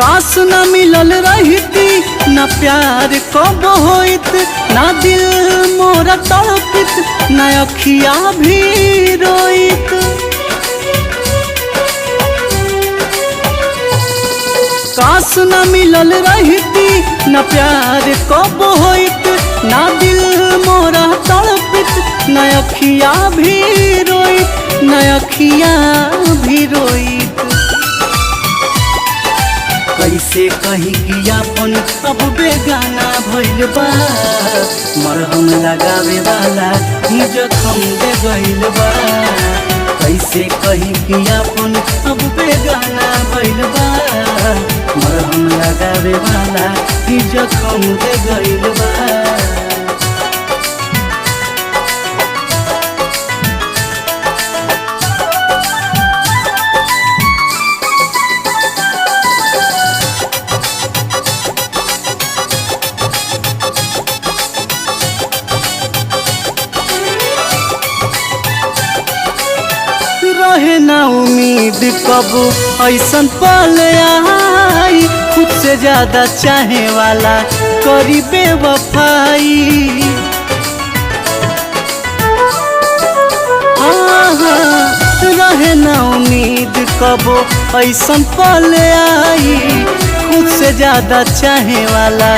काश न मिलल रहिती न प्यार कब होइत ना दिल मोरा तड़पित न अखिया भी रोइत। काश न मिलल रहिती न प्यार कब होइत ना दिल मोरा तड़पित न अखिया भी रोइत न अखिया भी रोइत। कैसे कही कि अपन अब बेगाना भइल बा मरहम लगावे वाला ही जखम दे गइल बा। कैसे कही कि अपन अब बेगाना भइल बा मरहम लगावे वाला ही जखम दे गइल बा। रहे ना उम्मीद कब ऐसन पल आई खुद से ज्यादा चाहे वाला करी बेवफाई। रहे ना उम्मीद कब ऐसन पल आई खुद से ज्यादा चाहे वाला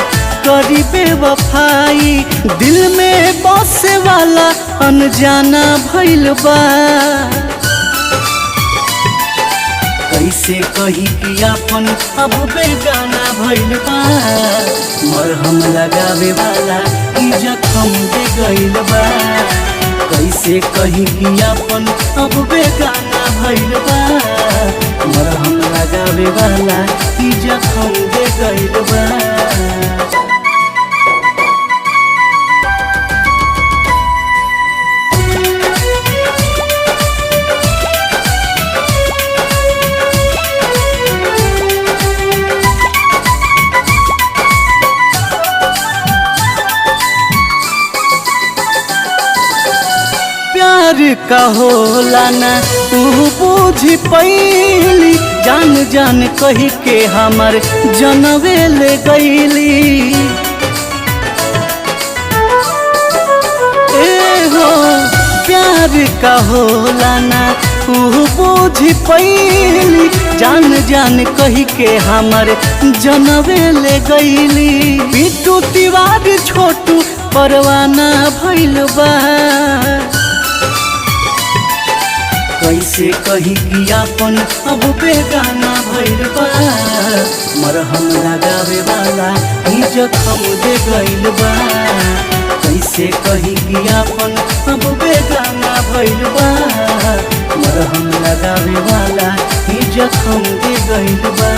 करी बेवफाई। दिल में बसे वाला अनजाना भइल बा। कैसे कही कि अपन अब बेगाना भइल बा मरहम लगावे वाला ई जखम दे गइल बा। कैसे कही कि अपन अब बेगाना भइल बा मरहम लगावे वाला ई जखम दे गइल बा। प्यार का होला ना तू बुझ पैली जान जान कही के हमर जनवे ले गईली। ए हो प्यार का होला ना तू बुझ पैली जान जान कही के हमर जनवे ले गईली। बिट्टू तिवारी छोटू परवाना भइल बा। कैसे कही कि अपन अब बेगाना भइल बा मरहम लगावे वाला ही जखम दे गइल बा। कैसे कही कि अपन अब बेगाना भइल बा मरहम लगावे वाला ही जखम दे गइल बा।